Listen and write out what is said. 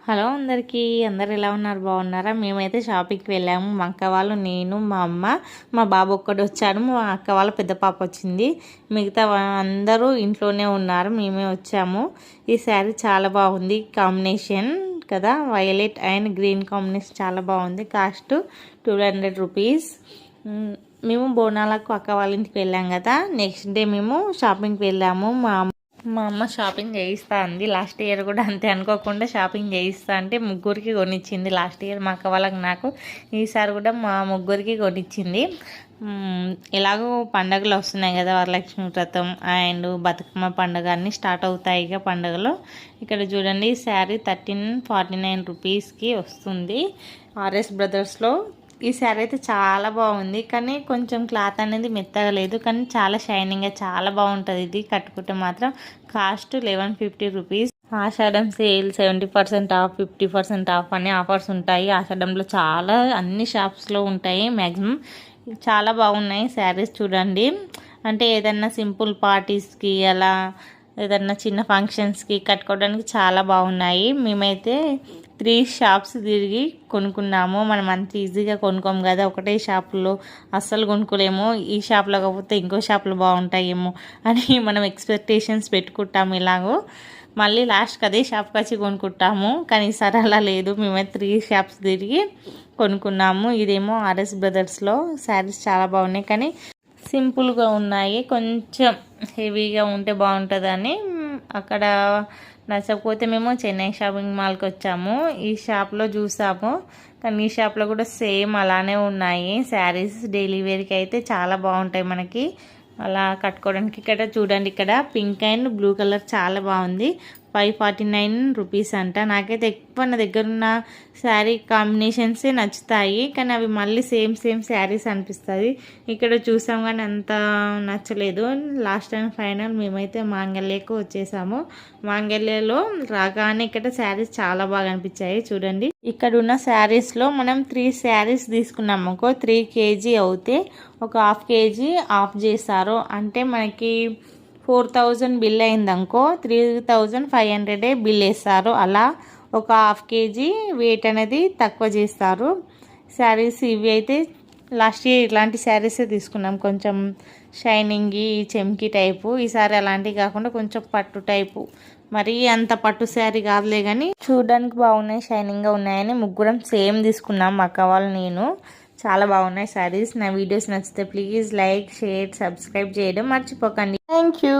Hello అందరికీ, అందరు ఎలా ఉన్నారు? బాగున్నారా? మేమైతే షాపింగ్కి వెళ్ళాము. మా అక్క వాళ్ళు, నేను, మా అమ్మ, మా బాబు ఒక్కడు వచ్చాడు. మా అక్క వాళ్ళ పెద్ద పాప వచ్చింది. మిగతా అందరూ ఇంట్లోనే ఉన్నారు. మేమే వచ్చాము. ఈ శారీ చాలా బాగుంది. కాంబినేషన్ కదా, వైలెట్ అండ్ గ్రీన్ కాంబినేషన్ చాలా బాగుంది. Cost 200 rupees. మేము బోనాలకు అక్క వాళ్ళ ఇంటికి వెళ్ళాం కదా, నెక్స్ట్ డే మేము షాపింగ్కి వెళ్ళాము. మా అమ్మ షాపింగ్ చేయిస్తా అంది. లాస్ట్ ఇయర్ కూడా అంతే, అనుకోకుండా షాపింగ్ చేయిస్తా అంటే ముగ్గురికి కొనిచ్చింది. లాస్ట్ ఇయర్ మా అక్క వాళ్ళకి నాకు, ఈసారి కూడా మా ముగ్గురికి కొనిచ్చింది. ఎలాగో పండుగలు వస్తున్నాయి కదా, వరలక్ష్మి వ్రతం అండ్ బతుకమ్మ పండుగ అన్నీ స్టార్ట్ అవుతాయి ఇక పండుగలు. ఇక్కడ చూడండి, శారీ 1349 రూపీస్కి వస్తుంది ఆర్ఎస్ బ్రదర్స్లో. ఈ శారీ అయితే చాలా బాగుంది, కానీ కొంచెం క్లాత్ అనేది మెత్తగా లేదు, కానీ చాలా షైనింగ్గా చాలా బాగుంటుంది. ఇది కట్టుకుంటే మాత్రం. Cost 1150 rupees. Ashadham sale 70% off, 50% off అనే ఆఫర్స్ ఉంటాయి. ఆషాఢంలో చాలా అన్ని షాప్స్లో ఉంటాయి మ్యాక్సిమం. చాలా బాగున్నాయి శారీస్ చూడండి. అంటే ఏదన్నా సింపుల్ పార్టీస్కి, అలా ఏదన్నా చిన్న ఫంక్షన్స్కి కట్టుకోవడానికి చాలా బాగున్నాయి. మేమైతే 3 షాప్స్ తిరిగి కొనుక్కున్నాము. మనం అంత ఈజీగా కొనుక్కోము కదా, ఒకటే షాపులో అస్సలు కొనుక్కోలేము. ఈ షాప్లో కాకపోతే ఇంకో షాపులో బాగుంటాయేమో అని మనం ఎక్స్పెక్టేషన్స్ పెట్టుకుంటాము. ఇలాగో మళ్ళీ లాస్ట్కి అదే షాప్కి వచ్చి కొనుక్కుంటాము. కానీ ఈసారి అలా లేదు, మేమైతే 3 షాప్స్ తిరిగి కొనుక్కున్నాము. ఇదేమో ఆర్ఎస్ బ్రదర్స్లో. శారీస్ చాలా బాగున్నాయి, కానీ సింపుల్గా ఉన్నాయి. కొంచెం హెవీగా ఉంటే బాగుంటుందని అక్కడ నచ్చకపోతే మేము చెన్నై షాపింగ్ మాల్కి వచ్చాము. ఈ షాప్లో చూసాము, కానీ ఈ షాప్లో కూడా సేమ్ అలానే ఉన్నాయి శారీస్. డైలీ వేర్కి అయితే చాలా బాగుంటాయి మనకి అలా కట్టుకోవడానికి. ఇక్కడ చూడండి, ఇక్కడ పింక్ అండ్ బ్లూ కలర్ చాలా బాగుంది. 549 రూపీస్ అంట. నాకైతే ఎక్కువ నా దగ్గర ఉన్న శారీ కాంబినేషన్సే నచ్చుతాయి, కానీ అవి మళ్ళీ సేమ్ శారీస్ అనిపిస్తుంది. ఇక్కడ చూసాం కానీ అంత నచ్చలేదు. లాస్ట్ అండ్ ఫైనల్ మేమైతే మాంగళ్యకు వచ్చేసాము. మాంగళ్యలో రాగానే ఇక్కడ శారీస్ చాలా బాగా అనిపించాయి. చూడండి, ఇక్కడ ఉన్న శారీస్లో మనం 3 శారీస్ తీసుకున్నాం అనుకో, 3 kg అవుతే ఒక 1/2 kg ఆఫ్ చేస్తారు. అంటే మనకి 4000 బిల్ అయిందనుకో, 3500 బిల్ వేస్తారు. అలా ఒక 1/2 kg వెయిట్ అనేది తక్కువ చేస్తారు. శారీస్ ఇవి అయితే లాస్ట్ ఇయర్ ఇలాంటి శారీసే తీసుకున్నాం, కొంచెం షైనింగ్ చెమ్కి టైపు. ఈసారి అలాంటివి కాకుండా కొంచెం పట్టు టైపు, మరి అంత పట్టు శారీ కాదులే కానీ చూడడానికి బాగున్నాయి, షైనింగ్గా ఉన్నాయని ముగ్గురం సేమ్ తీసుకున్నాం, మా అక్క వాళ్ళు నేను. చాలా బాగున్నాయి శారీస్. నా వీడియోస్ నచ్చితే ప్లీజ్ లైక్, షేర్, సబ్స్క్రైబ్ చేయడం మర్చిపోకండి. Thank you.